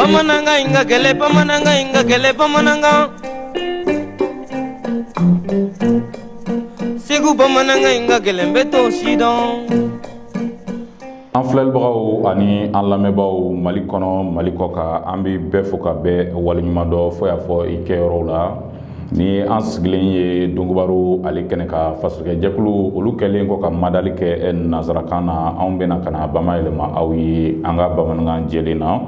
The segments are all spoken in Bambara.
bamananga inga gele bamananga inga gele bamananga Segu bamananga inga gele mbeto sidon an filɛlibagaw ani an lamɛnbagaw Mali kɔnɔ Mali kɔ kan an bɛ bɛɛ fo ka bɛɛ waleɲuman dɔn fo y'a fɔ i kɛyɔrɔw la ni an sigilen ye Donkibaru ale kɛnɛ ka fasolikɛjɛkulu olu kɛlen kɔ ka madali kɛ nanzarakan na anw bɛna ka na bamayɛlɛma aw ye an ka bamanankan jɛlen na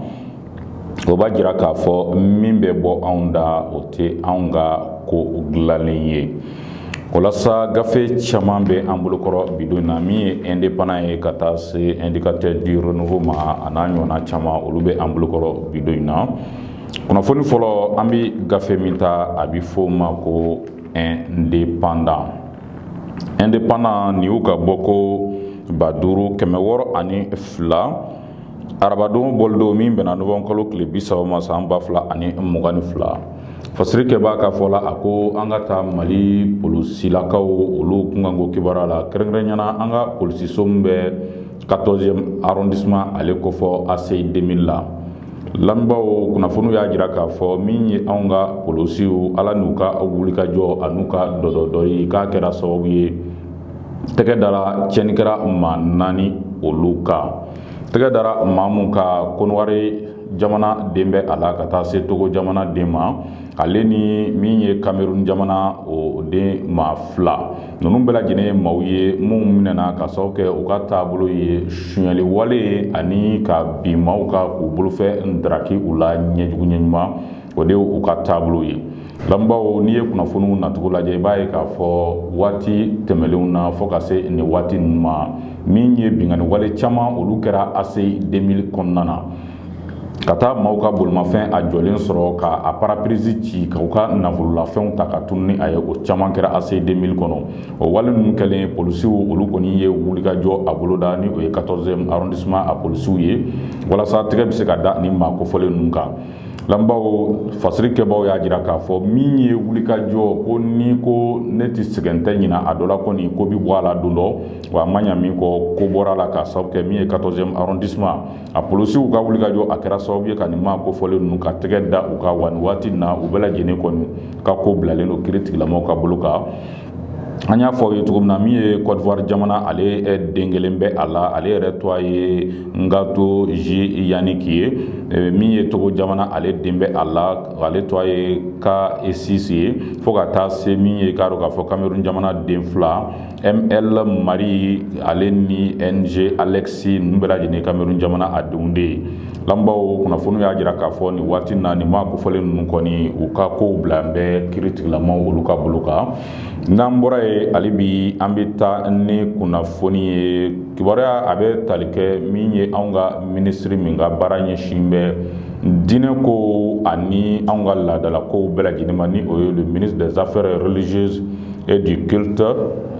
o b'a jira k'a fɔ min bɛ bɔ anw da o tɛ anw ka ko dilanlen ye walasa gafe caman bɛ an bolokɔrɔ bidon na min ye indépendant ye ka taa se indicateur du renouveau ma a n'a ɲɔgɔnna caman olu bɛ an bolokɔrɔ bidon in na kunnafoni fɔlɔ an bɛ gafe min ta a bɛ fɔ o ma ko indépendant nin y'u ka bɔ ko 5602 arabadon bɔlidon min bɛnna nɔfɛburu kalo tile 30 ma san 2022 fasiri kɛ b'a ka fɔ la a ko an ka taa Mali polisilakaw olu kunkanko kibaruya la kɛrɛnkɛrɛnnenya an ka polisiso min bɛ 14e arrondissement ale kofɔ ACI 2000 la lamɛnbaaw kunnafoniw y'a jira k'a fɔ min ye anw ka polisiw ala n'u ka wulikajɔ a n'u ka dɔdɔdɔri k'a kɛra sababu ye tɛgɛ dara tiɲɛnikɛla maa 4 olu kan tɛgɛ dara maa mun ka Konowari jamana den bɛ a la ka taa se Togo jamana den ma ale ni min ye Cameroun jamana o den maa 2 ninnu bɛɛ lajɛlen ye maaw ye mun minɛna ka sababu kɛ u ka taabolo ye suɲɛli wale ye ani ka bin maaw ka k'u bolofɛ ndaraki u la ɲɛjugu ɲɛɲuman o de u ka taabolo ye lamɛnbaaw n'i ye kunnafoniw nacogo lajɛ i b'a ye k'a fɔ waati tɛmɛlenw na fo ka se nin waati ninnu ma min ye binkani wale caman olu kɛra ACI 2000 kɔnɔna na ka taa maaw ka bolimafɛn a jɔlen sɔrɔ ka a paraprise ci k'u ka nafololafɛnw ta ka tunu ni a ye o caman kɛra ACI 2000 kɔnɔ o wale ninnu kɛlen polisiw olu kɔni ye wulikajɔ a boloda ni o ye 14e arrondissement a polisiw ye walasa tɛgɛ bɛ se ka da ni maa kofɔlen ninnu kan lamɛnbaaw fasiri kɛbaaw y'a jira k'a fɔ min ye wulikajɔ ko ni ko ne tɛ sɛgɛn tɛ ɲina a dɔ la kɔni ko bɛ bɔ a la don dɔ wa a ma ɲa min kɔ ko bɔra la k'a sababu kɛ min ye 14e arrondissement a polisiw ka wulikajɔ a kɛra sababu ye ka nin maa kofɔlen ninnu ka tɛgɛ da u ka wa nin waati na u bɛɛ lajɛlen kɔni ka ko bilalen don kiiri tigilamɔgɔw ka bolo kan an y'a fɔ aw ye cogo min na min ye Côte d'Ivoire jamana ale den kelen bɛ a la ale yɛrɛ tɔgɔ ye Ngato Yannick ye min ye Togo jamana ale den bɛ a la ale tɔgɔ ye K6 ye fo ka taa se min ye k'a dɔn k'a fɔ Cameroun jamana den 2 ML Marie ale ni NG Alexis ninnu bɛɛ lajɛlen Cameroun jamana a denw de ye lamɛnbaaw kunnafoniw y'a jira k'a fɔ nin waati na nin maa kofɔlen ninnu kɔni u ka kow bila n bɛ kiiri tigilamɔgɔw olu ka bolo kan n'an bɔra ye hali bi an bɛ taa ni kunnafoni ye kibaruya a bɛ tali kɛ min ye anw ka minisiri min ka baara ɲɛsin bɛ diinɛ ko ani anw ka laadala kow bɛɛ lajɛlen ma ni o ye le ministre des affaires religieuses et du culte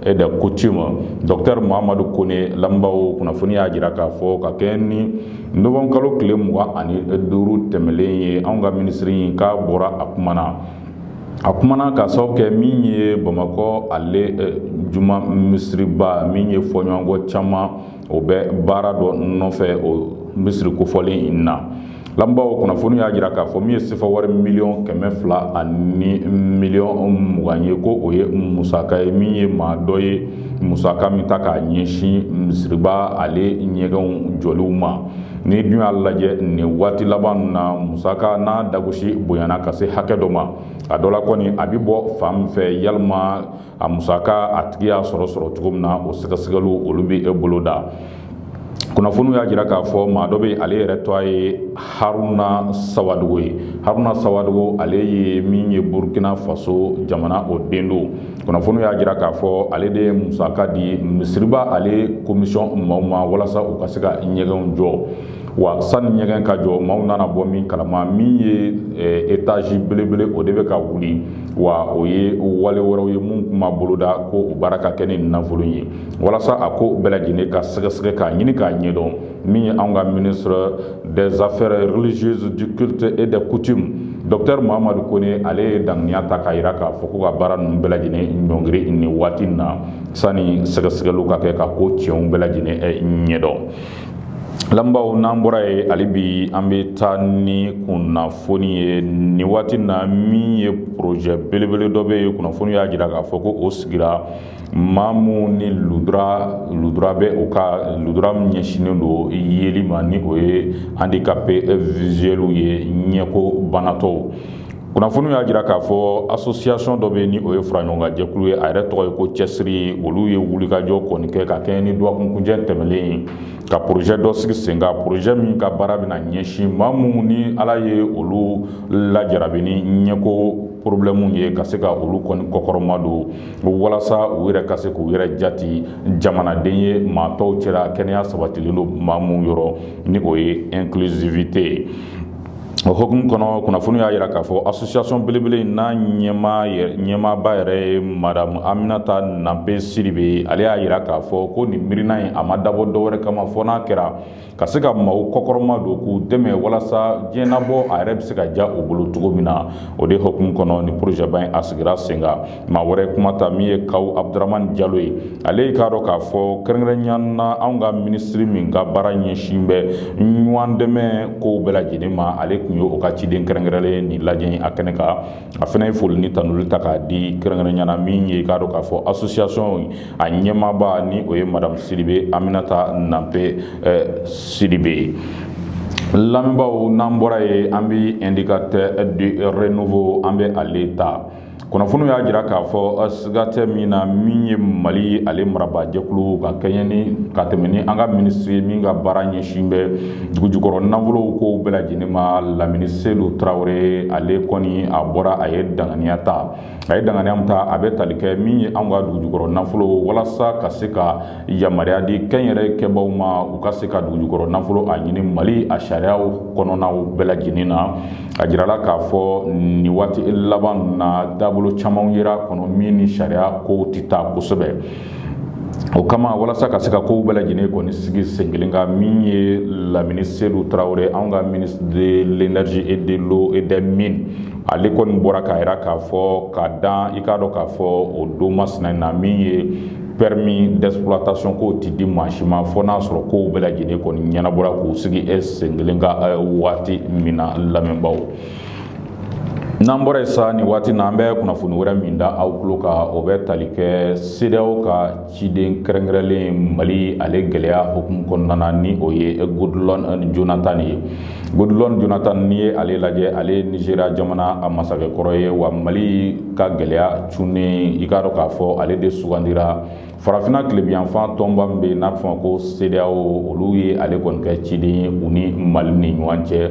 et des coutumes Dr Mohamadu Kone lamɛnbaaw kunnafoni y'a jira k'a fɔ ka kɛ ni nɔfɛburu kalo tile 25 tɛmɛlen ye anw ka minisiri in k'a bɔra a kumana ka sababu kɛ min ye Bamakɔ ale juma misiriba min ye fɔɲɔgɔnkɔ caman o bɛ baara dɔ nɔfɛ o misiri kofɔlen in na lamɛnbaaw kunnafoni y'a jira k'a fɔ min ye sefa wari miliyɔn 200 ani miliyɔn 20 ye ko o ye musaka ye min ye maa dɔ ye musaka min ta k'a ɲɛsin misiriba ale ɲɛgɛnw jɔliw ma ni dun y'a lajɛ nin waati laban na musaka n'a dagosi bonyana ka se hakɛ dɔ ma a dɔ la kɔni a bɛ bɔ fan min fɛ yalima a musaka a tigi y'a sɔrɔ cogo min na o sɛgɛsɛgɛliw olu bɛ e bolo da kunnafoniw y'a jira k'a fɔ maa dɔ bɛ ale yɛrɛ tɔgɔ ye Haruna Sawadogo ye Haruna Sawadogo ale ye min ye Burkina Faso jamana o den don kunnafoniw y'a jira k'a fɔ ale de ye musaka di misiriba ale commission maaw ma walasa u ka se ka ɲɛgɛnw jɔ wa sani ɲɛgɛn ka jɔ maaw nana bɔ min kalama min ye étage belebele o de bɛ ka wuli wa o ye wale wɛrɛw ye mun kuma boloda ko o baara ka kɛ ni nafolo ye walasa a ko bɛɛ lajɛlen ka sɛgɛsɛgɛ k'a ɲini k'a ɲɛdɔn min ye anw ka ministre des affaires religieuses du culte et des coutumes Dr Mohamadu Kone ale ye danganiya ta k'a jira k'a fɔ ko ka baara ninnu bɛɛ lajɛlen ɲɔngiri nin waati in na sani sɛgɛsɛgɛliw ka kɛ ka ko tiɲɛw bɛɛ lajɛlen ɲɛdɔn lambaw n'an bɔra ye hali bi an bɛ taa ni kunnafoni ye ni waati na min ye projet belebele dɔ bɛ ye kunnafoni y'a jira k'a fɔ ko o sigira maa mun ni ludura bɛ o ka ludura min ɲɛsinnen don yeli ma ni o ye handicapé visuels ye ɲɛko banatɔw. Kunnafoni y'a jira k'a fɔ association dɔ bɛ ni o ye faraɲɔgɔnkan jɛkulu ye a yɛrɛ tɔgɔ ye ko cɛsiri olu ye wulikajɔ kɔni kɛ ka kɛɲɛ ni dɔgɔkunkuncɛ tɛmɛlen ka projet dɔ sigi sen kan projet min ka baara bɛna ɲɛsin maa minnu ni ala ye olu lajarabi ni ɲɛko problème ye ka se ka olu kɔni kɔkɔrɔma don walasa u yɛrɛ ka se k'u yɛrɛ jati jamanaden ye maa tɔw cɛla kɛnɛya sabatilen don maa minnu yɔrɔ ni o ye inclusivité. O hokumu kɔnɔ kunnafoni y'a jira k'a fɔ association belebele n'a ɲɛmaaba yɛrɛ ye madame Aminata Nampe Sidibe ale y'a jira k'a fɔ ko nin miirina in a ma dabɔ dɔwɛrɛ kama fɔ n'a kɛra ka se ka maaw kɔkɔrɔma don k'u dɛmɛ walasa diɲɛnabɔ a yɛrɛ bɛ se ka ja u bolo cogo min na o de hokumu kɔnɔ ni projet ba in a sigira sen kan maa wɛrɛ kuma ta min ye Kawu Abdramane Jalo ye ale k'a dɔn k'a fɔ kɛrɛnkɛrɛnnenya na anw ka ministre min ka baara ɲɛsin bɛ ɲɔgɔn dɛmɛ kow bɛɛ lajɛlen ma ale tun ye o ka ciden kɛrɛnkɛrɛnlen ni lajɛ a kɛnɛ kan a fana ye foli ni tanuli ta k'a di kɛrɛnkɛrɛnnenya na min ye k'a dɔn k'a fɔ association a ɲɛmaaba ni o ye madame Sidibe Aminata Nampe Sidibe. Lamɛnbaaw n'an bɔra ye an bɛ indicateur de renouveau an bɛ ale ta. Kunnafoni y'a jira k'a fɔ siga tɛ min na min ye Mali ale marabaa jɛkulu ka kɛɲɛ ni ka tɛmɛ ni an ka ministre min ka baara ɲɛsin bɛ dugujukɔrɔ nafolow kow bɛɛ lajɛlen ma Lamini Seydou Traoré ale kɔni a bɔra a ye danganiya ta a ye danganiya min ta a bɛ tali kɛ min ye an ka dugujukɔrɔ nafolo walasa ka se ka yamaruya di kɛnyɛrɛ kɛbaaw ma u ka se ka dugujukɔrɔ nafolo a ɲini Mali a sariyaw kɔnɔnaw bɛɛ lajɛlen na a jirala k'a fɔ nin waati laban na dabolo caman yera kɔnɔ min ni sariya kow tɛ taa kosɛbɛ. O kama walasa ka se ka kow bɛɛ lajɛlen kɔni sigi sen kelen kan min ye Lamini Seydou Traoré anw ka ministre de l'énergie et de l'eau et des mines ale kɔni bɔra k'a jira k'a fɔ ka dan i k'a dɔn k'a fɔ o don masina na min ye permis d'exploitation kow ti di maa si ma fɔ n'a sɔrɔ kow bɛɛ lajɛlen kɔni ɲɛnabɔra k'u sigi sen kelen kan waati min na lamɛnbaaw. N'an bɔra yen sa nin waati na an bɛ kunnafoni wɛrɛ min da aw tulo kan o bɛ tali kɛ CEDEAO ka ciden kɛrɛnkɛrɛnlen Mali ale gɛlɛya hukumu kɔnɔna na ni o ye Goodluck Jonathan ye. Goodluck Jonathan n'i ye ale lajɛ ale ye Nigeria jamana a masakɛkɔrɔ ye wa Mali ka gɛlɛya cunnen i k'a dɔn k'a fɔ ale de sugandira farafinna tilebiyanfan tɔnba min bɛ yen n'a bɛ fɔ ma ko CEDEAO olu ye ale kɔni kɛ ciden ye u ni Mali ni ɲɔgɔn cɛ.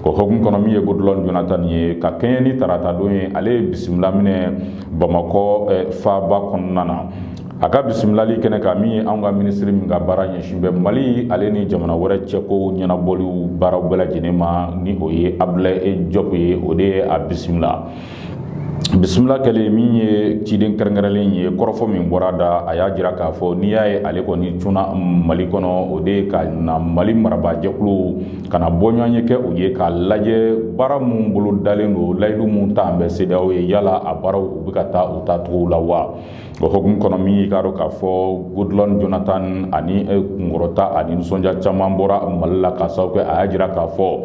O hokumu kɔnɔ min ye Goodluck Jonathan ye ka kɛɲɛ ni tarata don ye ale ye bisimila minɛ Bamakɔ faaba kɔnɔna na a ka bisimilali kɛnɛ kan min ye anw ka ministre min ka baara ɲɛsin bɛ Mali ale ni jamana wɛrɛ cɛko ɲɛnabɔliw baaraw bɛɛ lajɛlen ma ni o ye Abdoulaye Diop ye o de ye a bisimila. Bisimila kɛlen min ye ciden kɛrɛnkɛrɛnlen ye kɔrɔfɔ min bɔra da a y'a jira k'a fɔ n'i y'a ye ale kɔni cunna Mali kɔnɔ o de ye ka na Mali marabaa jɛkulu ka na bɔɲɔgɔnye kɛ u ye k'a lajɛ baara mun bolo dalen don layidu mun ta an bɛ CEDEAO ye yala a baaraw u bɛ ka taa u taacogo la wa. O hokumu kɔnɔ min y'i k'a dɔn k'a fɔ Goodluck Jonathan ani kunkɔrɔta ani nisɔndiya caman bɔra Mali la k'a sababu kɛ a y'a jira k'a fɔ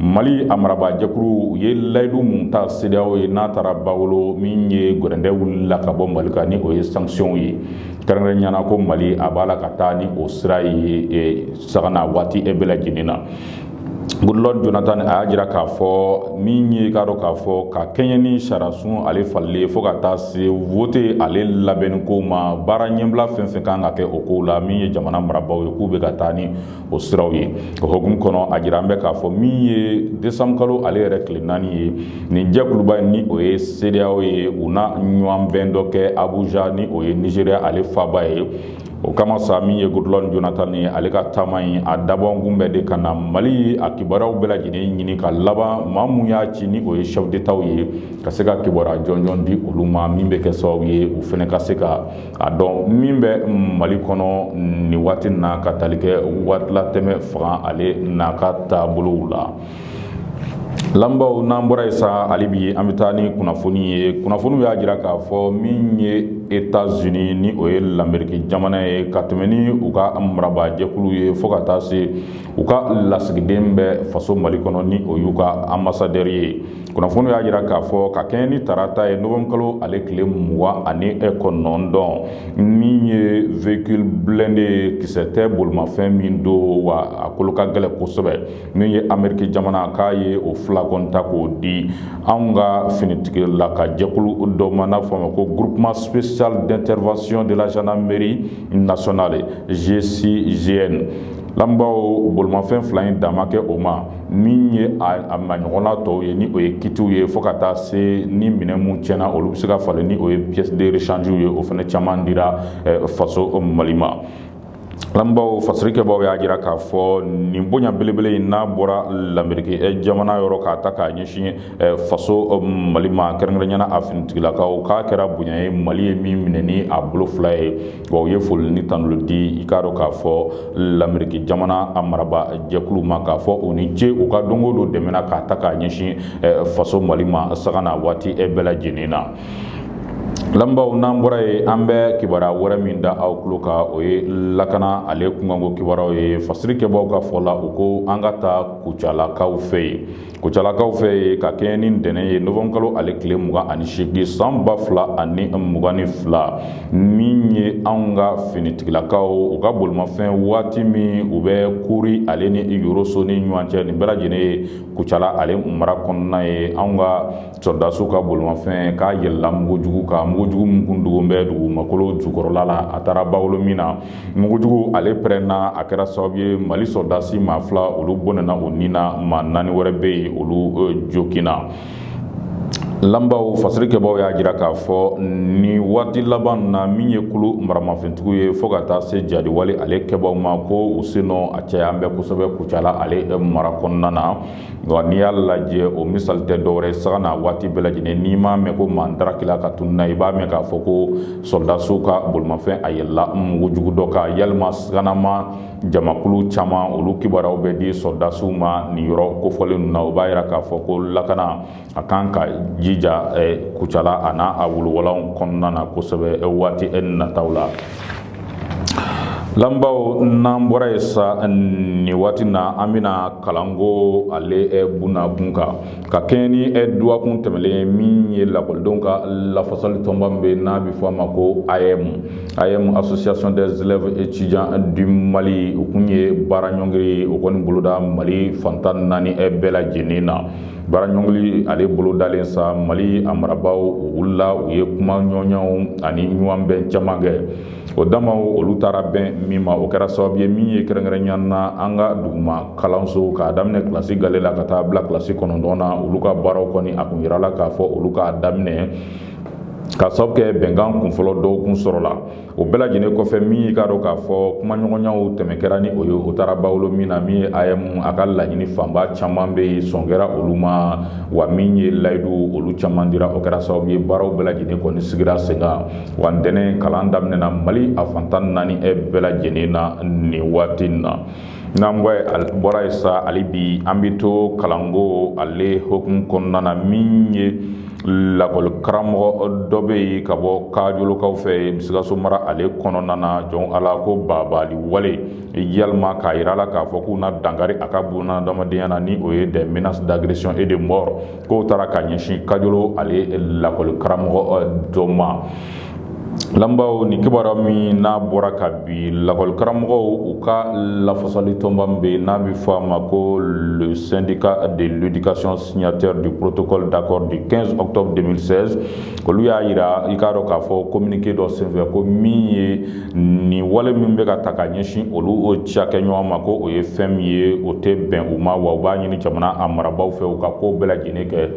Mali a marabaa jɛkulu u ye layidu mun ta CEDEAO ye n'a taara bawolo min ye gɛrɛndɛ wulila ka bɔ Mali kan ni o ye sanction ye kɛrɛnkɛrɛnnenya na ko Mali a b'a la ka taa ni o sira ye sagana waati bɛɛ lajɛlen na. Goodluck Jonathan a y'a jira k'a fɔ min ye k'a dɔn k'a fɔ ka kɛɲɛ ni sariyasun ale falilen fo ka taa se vote ale labɛnni ko ma baara ɲɛbila fɛn fɛn kan ka kɛ o kow la min ye jamana marabaaw ye k'u bɛ ka taa ni o siraw ye. O hokumu kɔnɔ a jira an bɛ k'a fɔ min ye décembre kalo ale yɛrɛ tile 4 ye nin jɛkuluba ni o ye CEDEAO ye u na ɲɔgɔn bɛn dɔ kɛ Abuja ni o ye Nigeria ale faaba ye. O kama sa min ye Goodluck Jonathan ye ale ka taama in a dabɔkun bɛ de ka na Mali a kibaruyaw bɛɛ lajɛlen ɲini ka laban maa mun y'a ci ni o ye chef d'État ye ka se ka kibaruya jɔnjɔn di olu ma min bɛ kɛ sababu ye u fɛnɛ ka se ka a dɔn min bɛ Mali kɔnɔ nin waati na ka tali kɛ waatilatɛmɛ faga ale n'a ka taabolow la. Lambaw n'an bɔra yen sa hali bi an bɛ taa ni kunnafoni ye kunnafoniw y'a jira k'a fɔ min ye États-Unis ni o ye l'Amérique jamana ye ka tɛmɛ ni u ka marabajɛkulu ye fo ka taa se u ka lasigiden bɛ faso Mali kɔnɔ ni o y'u ka ambassadeur ye. Kunnafoni y'a jira k'a fɔ ka kɛɲɛ ni tarata ye novembre kalo ale tile 29 min ye véhicule blindé kisɛ tɛ bolimafɛn min don wa a kolo ka gɛlɛn kosɛbɛ min ye Amérique jamana k'a ye o fila kɔni ta k'o di anw ka finitigila ka jɛkulu dɔ ma n'a fɔ ma ko groupement spécial d'intervention de la gendarmerie nationale GCGN. Lambaw bolimafɛn fila in dama kɛ o ma min ye a maɲɔgɔnna tɔw ye ni o ye kitiw ye fo ka taa se ni minɛn mun tiɲɛna olu bɛ se ka falen ni o ye pièce de rechange ye o fana caman dira faso Mali ma. Lambaw fasirikɛbaw y'a jira k'a fɔ nin bonya belebele in n'a bɔra l'Amérique jamana yɔrɔ k'a ta k'a ɲɛsin faso Mali ma kɛrɛnkɛrɛnyana a finitigilakaw k'a kɛra bonya ye Mali ye min minɛ ni a bolo fila ye wa u ye foli ni tanuli di i k'a dɔn k'a fɔ l'Amérique jamana a maraba jɛkulu ma k'a fɔ u ni ce u ka don o don dɛmɛna k'a ta k'a ɲɛsin faso Mali ma saga na waati bɛɛ lajɛlen na. Lambaw n'an bɔra ye an bɛ kibaruya wɛrɛ min da aw tulo kan o ye lakana ale kunkanko kibaruyaw ye fasirikɛbaw ka fɔ la u ko an ka taa Kucalakaw fɛ yen. Kucalakaw fɛ yen ka kɛɲɛ ni ntɛnɛn ye novembre kalo ale tile 28 san 2022 min ye anw ka finitigilakaw u ka bolimafɛn waati min u bɛ kuri ale ni Yoroso ni ɲɔgɔn cɛ nin bɛɛ lajɛlen ye Kucala ale mara kɔnɔna ye anw ka sɔrdasiw ka bolimafɛn k'a yɛlɛla mugujugu kan mugujugu min kun dogo bɛ dugumakolo jukɔrɔla la a taara bawolo min na mugujugu ale pɛrɛnna a kɛra sababu ye Mali sɔrdasi maa fila olu bɔnɛna o ni na maa 4 wɛrɛ bɛ yen olu jokinna. Lambaw fasirikɛbaw y'a jira k'a fɔ ni waati laban na min ye kulu maramafɛntigiw ye fo ka taa se jadiwale ale kɛbaw ma ko u senɔ a cɛya an bɛ kosɛbɛ Kucala ale mara kɔnɔna na wa n'i y'a lajɛ o misali tɛ dɔwɛrɛ saga na waati bɛɛ lajɛlen n'i m'a mɛn ko maa darakila ka tunun na i b'a mɛn k'a fɔ ko sɔrdasiw ka bolimafɛn a yɛlɛla mugujugu dɔ kan yalima saganama jamakulu caman olu kibaruyaw bɛ di sɔrdasiw ma nin yɔrɔ kofɔlen ninnu na o b'a jira k'a fɔ ko lakana a kan ka jija Kucala a n'a a wolowalaw kɔnɔna na kosɛbɛ waati nataw la. Lambaw n'an bɔra ye sa ni waati na an bɛna kalanko ale bunakun kan ka kɛɲɛ ni duwakun tɛmɛlen min ye lakɔlidenw ka lafasali tɔnba min bɛ n'a bɛ fɔ a ma ko AEM Association des élèves étudiants du Mali u kun ye baara ɲɔngiri o kɔni boloda Mali fantan 4 bɛɛ lajɛlen na. Baara ɲɔngiri ale bolodalen sa Mali a marabaw u wulila u ye kuma ɲɔgɔnyaw ani ɲɔgɔn bɛn caman kɛ o damaw olu taara bɛn min ma o kɛra sababu ye min ye kɛrɛnkɛrɛnnenya an ka duguma kalanso k'a daminɛ kilasi gale la ka taa bila kilasi 9 na olu ka baaraw kɔni a kun yirala k'a fɔ olu k'a daminɛ ka sababu kɛ bɛnkan kunfɔlɔ dɔw kun sɔrɔla o bɛɛ lajɛlen kɔfɛ min y'i k'a dɔn k'a fɔ kuma ɲɔgɔnyaw tɛmɛ kɛra ni o ye o taara bawolo min na min ye AEM a ka laɲini fanba caman bɛ yen sɔn kɛra olu ma wa min ye layidu olu caman dira o kɛra sababu ye baaraw bɛɛ lajɛlen kɔni sigira sen kan wa ntɛnɛn kalan daminɛna Mali a fantan 4 bɛɛ lajɛlen na nin waati na. N'an bɔra ye sa hali bi an bɛ to kalanko ale hokumu kɔnɔna na min ye lakɔli karamɔgɔ dɔ bɛ yen ka bɔ Kajolokaw fɛ Sikaso mara ale kɔnɔna na jɔn ala ko babali wale yalima k'a yira la k'a fɔ k'u na dankari a ka bunadamadenya na ni o ye des menaces d'agression et de mort k'o taara ka ɲɛsin Kajolo ale lakɔli karamɔgɔ dɔ ma. Lambaw ni kibaruya min n'a bɔra ka bi lakɔli karamɔgɔw u ka lafasali tɔnba min bɛ yen n'a bɛ fɔ a ma ko le syndicat de l'éducation signataire du protocole d'accord du 15 octobre 2016 olu y'a yira i k'a dɔn k'a fɔ communiqué dɔ senfɛ ko min ye nin wale min bɛ ka ta ka ɲɛsin olu o cakɛɲɔgɔn ma ko o ye fɛn min ye o tɛ bɛn u ma wa u b'a ɲini jamana a marabaw fɛ u ka ko bɛɛ lajɛlen kɛ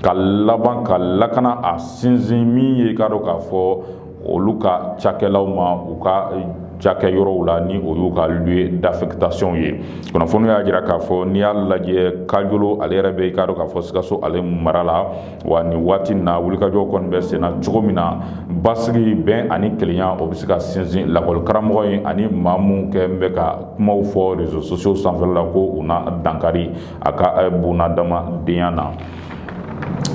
ka laban ka lakana a sinsin min ye i k'a dɔn k'a fɔ olu ka cakɛlaw ma u ka cakɛ yɔrɔw la ni o y'u ka lieu d'affectation ye. Kunnafoni y'a jira k'a fɔ n'i y'a lajɛ Kajolo ale yɛrɛ bɛ i k'a dɔn k'a fɔ Sikaso ale mara la wa nin waati na wulikajɔ kɔni bɛ senna cogo min na basigi bɛn ani kelenya o bɛ se ka sinsin lakɔli karamɔgɔ ye ani maa mun kɛ bɛ ka kumaw fɔ réseaux sociaux sanfɛla la ko u na dankari a ka bunadamadenya na.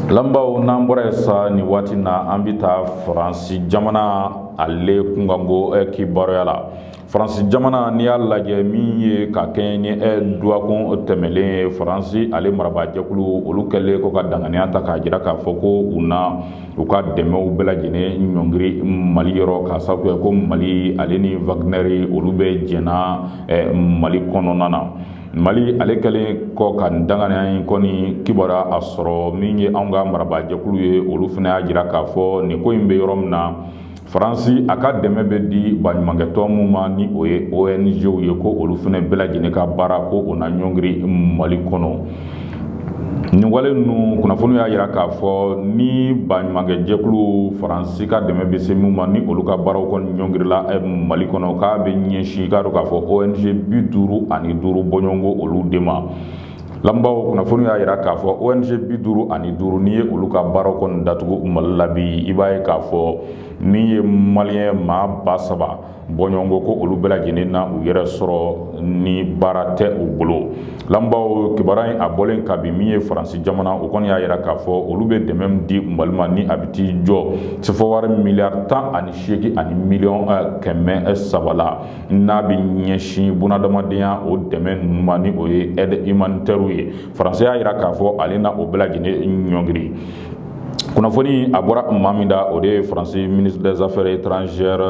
lambaw n'an bɔra sa ni waati na an bɛ taa Faransi jamana ale kunkanko kibaruya la. Faransi jamana n'i y'a lajɛ min ye ka kɛɲɛ ni duwakun tɛmɛlen Faransi ale marabaajakulu olu kɛlen ko ka danganiya ta k'a jira k'a fɔ ko u ka dɛmɛw bɛɛ lajɛlen ɲɔngiri Mali yɔrɔ k'a sababu kɛ ko Mali ale ni Wagner olu bɛ jɛnna Mali kɔnɔna na. Mali ale kɛlen kɔ ka danganiya in kɔni kibaruya a sɔrɔ min ye anw ka marabaajakulu ye olu fana y'a jira k'a fɔ nin ko in bɛ yɔrɔ min na Faransi a ka dɛmɛ bɛ di baɲumankɛtɔn min ma ni o ye ONG ye ko olu fana bɛɛ lajɛlen ka baara ko o na ɲɔngiri Mali kɔnɔ. Nin wale ninnu kunnafoni y'a jira k'a fɔ ni baɲumankɛjɛkulu Faransi ka dɛmɛ bɛ se min ma ni olu ka baaraw kɔni ɲɔngirila Mali kɔnɔ k'a bɛ ɲɛsin k'a dɔn k'a fɔ ONG 55 bɔɲɔgɔnko olu de ma. Lambaw kunnafoni y'a jira k'a fɔ ONG 55 n'i ye olu ka baaraw kɔni datugu Mali la bi i b'a ye k'a fɔ min ye Maliyɛn maa 7,000 bɔɲɔgɔnko ko olu bɛɛ lajɛlen na u yɛrɛ sɔrɔ ni baara tɛ u bolo. Lambaw kibaruya in a bɔlen ka bin min ye Faransi jamana o kɔni y'a jira k'a fɔ olu bɛ dɛmɛ min di Mali ma ni a bɛ t'i jɔ sifɔwari miliyari 18 ani miliyɔn 300 la n'a bɛ ɲɛsin bunadamadenya o dɛmɛ ninnu ma ni o ye aide humanitaire ye. Faransi y'a jira k'a fɔ ale na o bɛɛ lajɛlen ɲɔngiri. Kunnafoni a bɔra maa min da o de ye Faransi ministre des affaires étrangères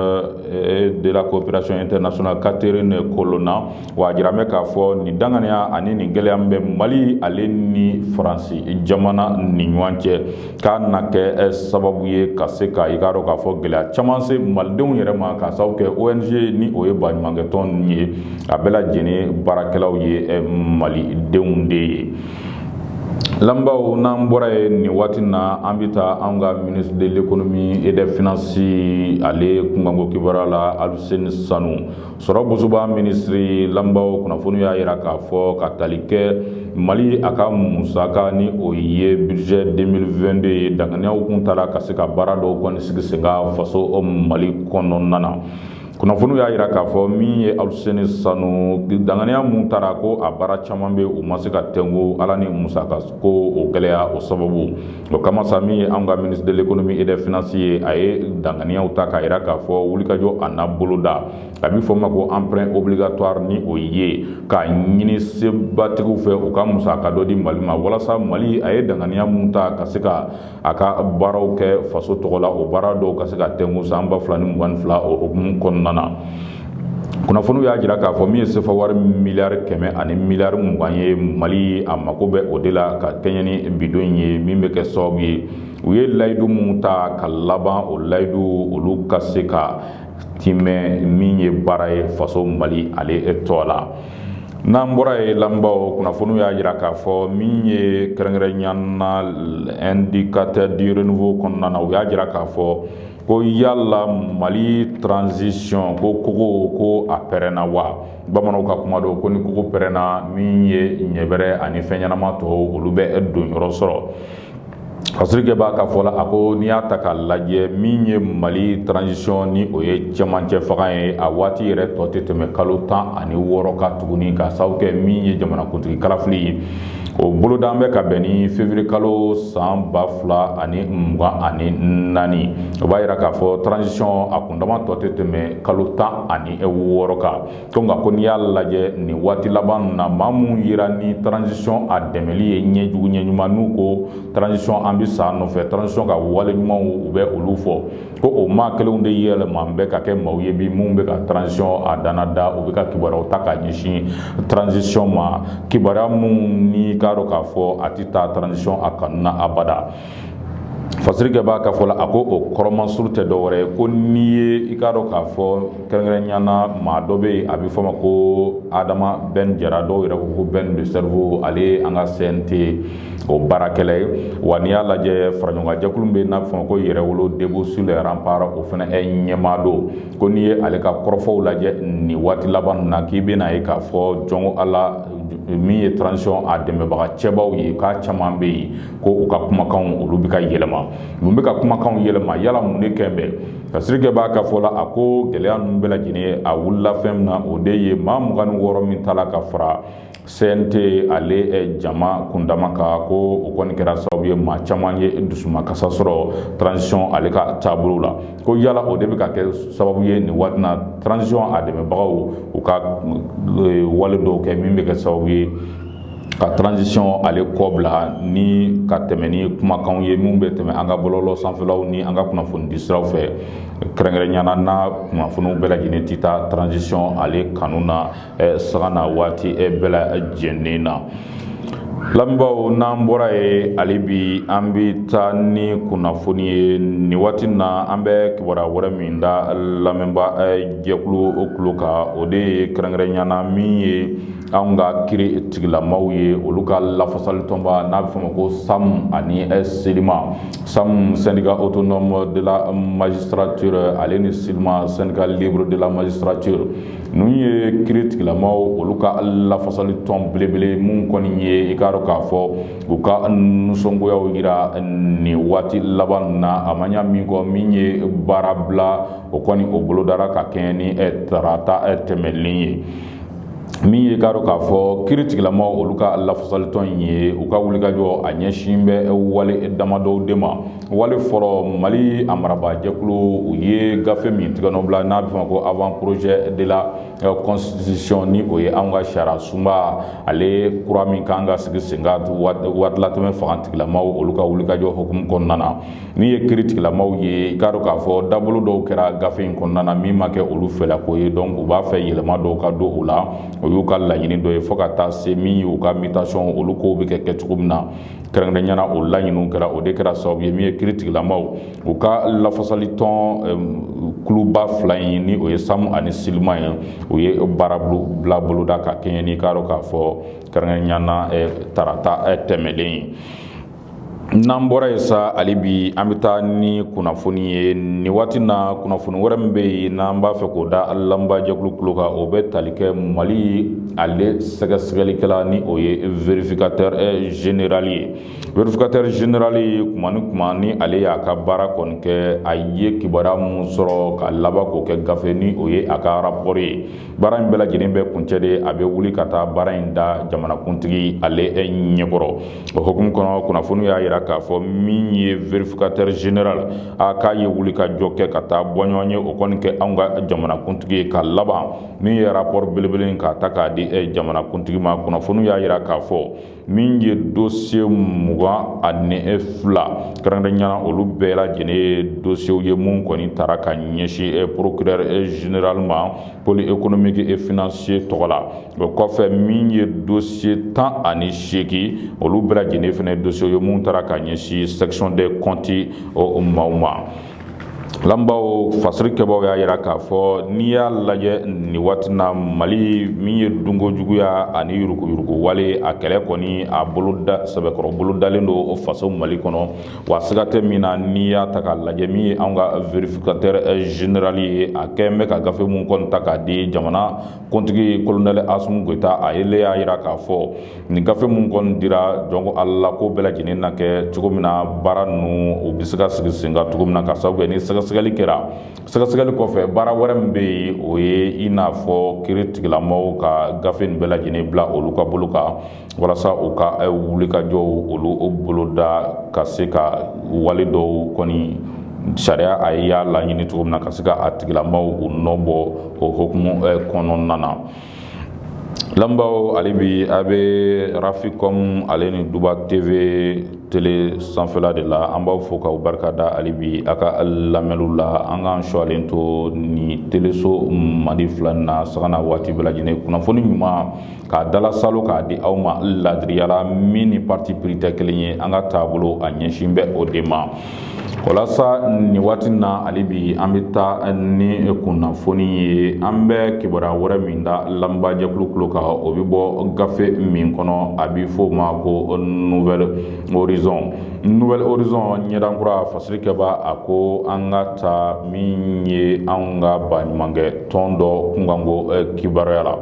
et de la coopération internationale Catherine Colonna wa a jira mɛ k'a fɔ nin danganiya ani nin gɛlɛya min bɛ Mali ale ni Faransi jamana ni ɲɔgɔn cɛ k'a na kɛ sababu ye ka se ka i k'a dɔn k'a fɔ gɛlɛya caman se malidenw yɛrɛ ma k'a sababu kɛ ONG ni o ye baɲumankɛtɔn ninnu ye a bɛɛ lajɛlen baarakɛlaw ye malidenw de ye. Lambaw n'an bɔra yen nin waati na an bɛ taa an ka ministre de l'économie et des finances ale kunkanko kibaruya la Aluseni Sanu sɔrɔ bosoba ministre lambaw kunnafoni y'a jira k'a fɔ ka tali kɛ Mali a ka musaka ni o ye budget 2022 ye danganiyaw kun taara ka se ka baara dɔw kɔni sigi sen kan faso Mali kɔnɔna na. Kunnafoni y'a jira k'a fɔ min ye Aluseni Sanu danganiya mun taara ko a baara caman bɛ u ma se ka tɛnku ala ni musaka ko o gɛlɛya o sababu. O kama sa min ye an ka ministre de l'économie et des finances ye a ye danganiyaw ta k'a jira k'a fɔ wulikajɔ a n'a bolo da a bɛ fɔ o ma ko emprunt obligatoire ni o ye k'a ɲini sebatigiw fɛ u ka musaka dɔ di Mali ma walasa Mali a ye danganiya mun ta ka se ka a ka baaraw kɛ faso tɔgɔ la o baara dɔw ka se ka tɛnku san 2022 o hukumu kɔnɔna na. Kunnafoniw y'a jira k'a fɔ min ye sifɔwari miliyari 100 ani miliyari 20 ye Mali a mako bɛ o de la ka kɛɲɛ ni bidon ye min bɛ kɛ sababu ye u ye layidu mun ta ka laban o layidu olu ka se ka timɛ min ye baara ye faso Mali ale tɔ la. N'an bɔra yen lambaw kunnafoniw y'a jira k'a fɔ min ye kɛrɛnkɛrɛnnenya indicateur du renouveau kɔnɔna na u y'a jira k'a fɔ ko yala Mali transition ko kogo ko a pɛrɛnna wa bamananw ka kuma do ko ni kogo pɛrɛnna min ye ɲɛbɛrɛ ani fɛn ɲɛnama tɔw olu bɛ don yɔrɔ sɔrɔ. Fasirike b'a ka fɔ la a ko n'i y'a ta k'a lajɛ min ye Mali transition ni o ye cɛmancɛ fanga ye a waati yɛrɛ tɔ tɛ tɛmɛ kalo 16 ka tuguni ka sababu kɛ min ye jamanakuntigi kalafili ye o boloda bɛ ka bɛn ni février kalo san 2024 o b'a jira k'a fɔ transition a kundama tɔ tɛ tɛmɛ kalo 16 kan ko nka ko n'i y'a lajɛ nin waati laban na maa mun yira ni transition a dɛmɛli ye ɲɛjugu ɲɛɲuman n'u ko transition an bɛ sa nɔfɛ transition ka wale ɲumanw u bɛ olu fɔ ko o maa kelenw de yɛlɛma bɛ ka kɛ maaw ye bi mun bɛ ka transition a dana da u bɛ ka kibaruyaw ta ka ɲɛsin transition ma kibaruya mun ni k'a dɔn k'a fɔ a tɛ taa transition a kanu na abada. Fasirike b'a ka fɔ la a ko o kɔrɔmansuru tɛ dɔwɛrɛ ye ko n'i ye i k'a dɔn k'a fɔ kɛrɛnkɛrɛnnenya maa dɔ bɛ yen a bɛ fɔ ma ko Adama Ben Jara dɔw yɛrɛ ko Ben de cerveau ale an ka CNT o baarakɛla ye wa n'i y'a lajɛ faraɲɔgɔnjɛkulu bɛ n'a bɛ fɔ ma ko Yɛrɛwolo debout sur les remparts o fana ɲɛmaa don ko n'i ye ale ka kɔrɔfɔw lajɛ nin waati laban na k'i bɛna ye k'a fɔ jɔn Ala min ye transition a dɛmɛbaga cɛbaw ye k'a caman bɛ yen ko u ka kumakanw olu bɛ ka yɛlɛma mun bɛ ka kumakanw yɛlɛma yala mun de kɛn bɛ Fasirike b'a ka fɔ la a ko gɛlɛya ninnu bɛɛ lajɛlen a wulila fɛn min na o de ye maa 26 min ta la ka fara CNT ale jama kundama ka ko o kɔni kɛra sababu ye maa caman ye dusuma kasa sɔrɔ transition ale ka taabolo la ko yala o de bɛ ka kɛ sababu ye nin waati na transition a dɛmɛbagaw u ka wale dɔw kɛ min bɛ kɛ sababu ye ka transition ale kɔbila ni ka tɛmɛ ni kumakanw ye min bɛ tɛmɛ an ka bɔlɔlɔ sanfɛlaw ni an ka kunnafoni di siraw fɛ kɛrɛnkɛrɛnyana na kunnafoniw bɛɛ lajɛlen ti taa transition ale kanu na saga na waati bɛɛ lajɛlen na. Lamɛnbaaw n'an bɔra ye hali bi an bɛ taa ni kunnafoni ye nin waati na an bɛ kibaruya wɛrɛ min da lamɛnba jɛkulu kulo kan o de ye kɛrɛnkɛrɛnyana min ye anw ka kiri tigilamaw ye olu ka lafasali tɔnba n'a bɛ fɔ o ma ko SAMU ani SELIMA. SAMU syndicat autonome de la magistrature ale ni SELIMA syndicat libre de la magistrature ninnu ye kiri tigilamaw olu ka lafasali tɔn belebele mun kɔni ye i k'a dɔn k'a fɔ u ka nisɔngoyaw yira nin waati laban na a ma ɲa min kɔ min ye baara bila o kɔni o bolodara ka kɛɲɛ ni tarata tɛmɛlen ye min ye k'a dɔn k'a fɔ kiri tigilamaw olu ka lafasalitɔn in ye u ka wulikajɔ a ɲɛsin bɛ wale damadɔw de ma. Wale fɔlɔ Mali a marabaa jɛkulu u ye gafe min tigɛnɔbila n'a bɛ fɔ ko avant projet de la constitution ni o ye anw ka sariya sunba ale kura min kan ka sigi sen kan waati latɛmɛ fanga tigilamaw olu ka wulikajɔ hukumu kɔnɔna na min ye kiri tigilamaw ye i k'a dɔn k'a fɔ dabolo dɔw kɛra gafe in kɔnɔna na min ma kɛ olu fɛlako ye donc u b'a fɛ yɛlɛma dɔw ka don o la o y'u ka laɲini dɔ ye fo ka taa se min ye u ka mutation olu kow bɛ kɛ cogo min na kɛrɛnkɛrɛnyana o laɲiniw kɛra o de kɛra sababu ye min ye kiri tigilamaw u ka lafasali tɔn kuluba fila in ni o ye SAMU ani SELIMA ye u ye baara bila boloda ka kɛɲɛ ni k'a dɔn k'a fɔ kɛrɛnkɛrɛnyana tarata tɛmɛlen ye. N'an bɔra yen sa hali bi an bɛ taa ni kunnafoni ye nin waati na kunnafoni wɛrɛ min bɛ yen n'an b'a fɛ k'o da lamɛnba jɛkulu kulo kan o bɛ tali kɛ Mali ale sɛgɛsɛgɛlikɛla ni o ye vérificateur général ye. Vérificateur général kuma ni kuma ni ale y'a ka baara kɔni kɛ a ye kibaruya mun sɔrɔ ka laban k'o kɛ gafe ni o ye a ka rapport ye. Baara in bɛɛ lajɛlen bɛ kuncɛ de a bɛ wuli ka taa baara in da jamanakuntigi ale ɲɛkɔrɔ o hukumu kɔnɔ kunnafoni y'a yira k'a fɔ min ye vérificateur général a k'a ye wuli ka jɔ kɛ ka taa bɔɲɔgɔn ye o kɔni kɛ anw ka jamanakuntigi ye ka laban min ye rapport belebele k'a ta k'a di jamanakuntigi ma kunnafoni y'a yira k'a fɔ min ye dossier 22 kɛrɛnkɛrɛnyana olu bɛɛ lajɛlen ye dossier ye mun kɔni taara ka ɲɛsin procureur général ma pôle économique et financier tɔgɔ la o kɔfɛ min ye dossier 18 olu bɛɛ lajɛlen fana dossier ye mun taara ka ɲɛsin section des comptes o maaw ma. Lamɛnbaaw fasiri kɛbaaw y'a yira k'a fɔ n'i y'a lajɛ nin waati na Mali min ye dunkojuguya ani yuruguyurugu wale a kɛlɛ kɔni a boloda sɛbɛkɔrɔ bolodalen don o faso Mali kɔnɔ wa siga tɛ min na n'i y'a ta k'a lajɛ min ye anw ka vérificateur général ye a kɛn bɛ ka gafe mun kɔni ta k'a di jamana kuntigi colonel Asumu Goyita a y'a yira k'a fɔ nin gafe mun kɔni dira jɔnko Ala ko bɛɛ lajɛlen na kɛ cogo min na baara ninnu u bɛ se ka sigi sen kan cogo min na ka sababu kɛ ni sɛgɛsɛgɛli kɛra sɛgɛsɛgɛli kɔfɛ baara wɛrɛ min bɛ yen o ye i n'a fɔ kiri tigilamaw ka gafe nin bɛɛ lajɛlen bila olu ka bolo kan walasa u ka wulikajɔw olu boloda ka se ka wale dɔw kɔni sariya a y'a laɲini cogo min na ka se ka a tigilamaw u nɔ bɔ o hukumu kɔnɔna na. Lamɛnbaaw hali bi a bɛ Raficom ale ni Duba TV télé sanfɛla de la an b'aw fo k'aw barikada hali bi a ka lamɛnniw la an k'an sɔalen to ni téléso Mali fila na saga na waati bɛɛ lajɛlen kunnafoni ɲuman k'a dalasalo k'a di aw ma ladiriyala min ni parti pris tɛ kelen ye an ka taabolo a ɲɛsin bɛ o de ma. Walasa nin waati na hali bi an bɛ taa ni kunnafoni ye an bɛ kibaruya wɛrɛ min da lamɛnba jɛkulu kulo kan o bɛ bɔ gafe min kɔnɔ a bɛ fɔ o ma ko Nouvelle Horizon. Nouvelle Horizon ɲɛdankura fasirikɛba a ko an ka taa min ye an ka baɲumankɛ tɔn dɔ kunkanko kibaruya la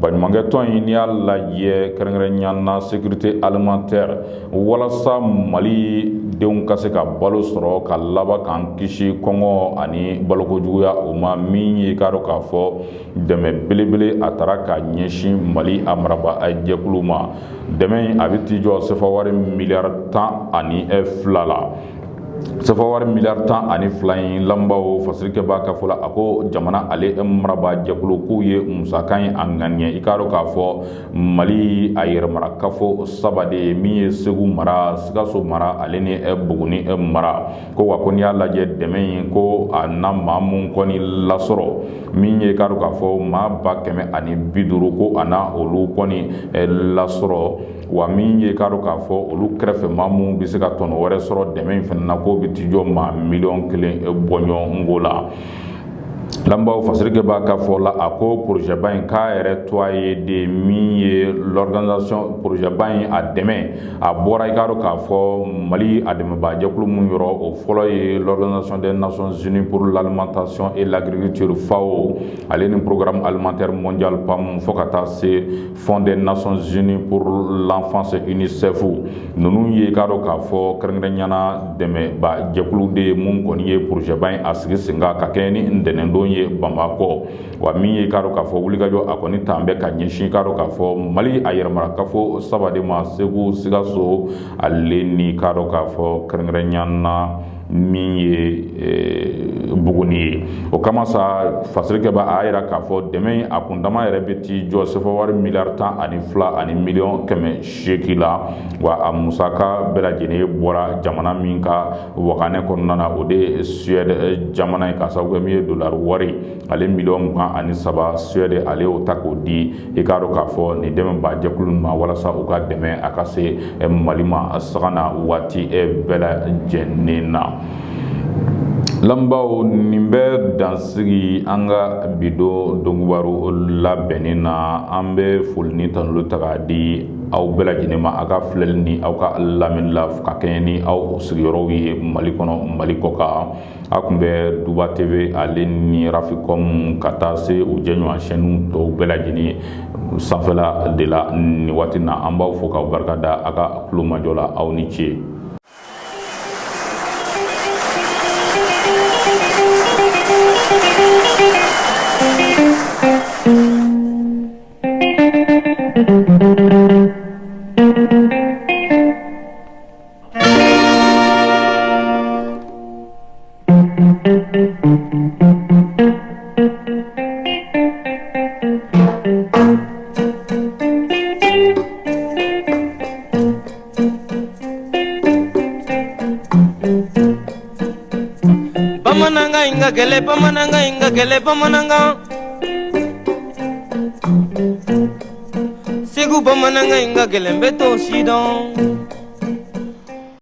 baɲumankɛ tɔn in n'i y'a lajɛ kɛrɛnkɛrɛnnenya na sécurité alimentaire walasa Mali denw ka se ka balo sɔrɔ ka laban k'an kisi kɔngɔ ani balokojuguya o ma, min ye k'a dɔn k'a fɔ dɛmɛ belebele a taara ka ɲɛsin Mali a marabaa jɛkulu ma. Dɛmɛ in a bɛ t'i jɔ sefawari miliyari 12 la. Sefawari miliyari 12 in lambaw fasirikɛ b'a ka fɔ la a ko jamana ale marabaa jɛkulu k'u ye musaka in a ŋaniya. I k'a dɔn k'a fɔ Mali a yɛrɛmarakafo 3 de ye, min ye Segu mara, Sikaso mara ale ni Buguni mara. Ko wa ko n'i y'a lajɛ dɛmɛ in ko a na maa mun kɔni lasɔrɔ, min ye k'a dɔn k'a fɔ maa 150 ko a na olu kɔni lasɔrɔ, wa min ye k'a dɔn k'a fɔ olu kɛrɛfɛ maa mun bɛ se ka tɔnɔ wɛrɛ sɔrɔ dɛmɛ in fana na ko bɛ t'i jɔ maa 1,000,000 bɔɲɔgɔnko la. Lambaw fasirikɛ b'a ka fɔ la a ko projet ba in k'a yɛrɛ to a ye de, min ye l'organisation projet ba in a dɛmɛ a bɔra i k'a dɔn k'a fɔ Mali a dɛmɛbaa jɛkulu mun yɔrɔ o fɔlɔ ye l'Organisation des Nations Unies pour l'Alimentation et l'Agriculture FAO, ale ni programme alimentaire mondial PAM fo ka taa se Fonds des Nations Unies pour l'Enfance UNICEF, ninnu ye k'a dɔn k'a fɔ kɛrɛnkɛrɛnnenya dɛmɛbaa jɛkulu de ye mun kɔni ye projet ba in a sigi sen kan ka kɛɲɛ ni ntɛnɛndon ye Bamako, wa min ye k'a dɔn k'a fɔ wulikajɔ a kɔni t'an bɛ ka ɲɛsin k'a dɔn k'a fɔ Mali a yɛrɛmarakafo 3 de ma, Segu, Sikaso ale ni k'a dɔn k'a fɔ kɛrɛnkɛrɛnnenya na min ye Buguni ye. O kama sa fasirikɛ b'a a yira k'a fɔ dɛmɛ in a kundama yɛrɛ bɛ t'i jɔ sefawari miliyari 12 ani miliyɔn 800 la, wa a musaka bɛɛ lajɛlen bɔra jamana min ka wakanɛ kɔnɔna na, o de ye Suède jamana ye, ka sababu kɛ min ye dolari wari ale miliyɔn 23 Suède ale y'o ta k'o di i k'a dɔn k'a fɔ nin dɛmɛbaa jɛkulu ma walasa u ka dɛmɛ a ka se Mali ma saga na waati bɛɛ lajɛlen na. Lambaw nin bɛ dansigi an ka bido donkibaru labɛnni na, an bɛ foli ni tanulu ta k'a di aw bɛɛ lajɛlen ma, a ka filɛli ni aw ka lamɛnni la ka kɛɲɛ ni aw sigiyɔrɔw ye Mali kɔnɔ Mali kɔ kan. A kun bɛ Duba TV ale ni Raficom ka taa se u jɛɲɔgɔn chaîne tɔw bɛɛ lajɛlen sanfɛla de la nin waati na. An b'aw fo k'aw barika da a ka kulomajɔ la, aw ni ce. Bamananga inga gele, bamananga inga gele, bamananga. Segu bamananga inga gele, beto sidon.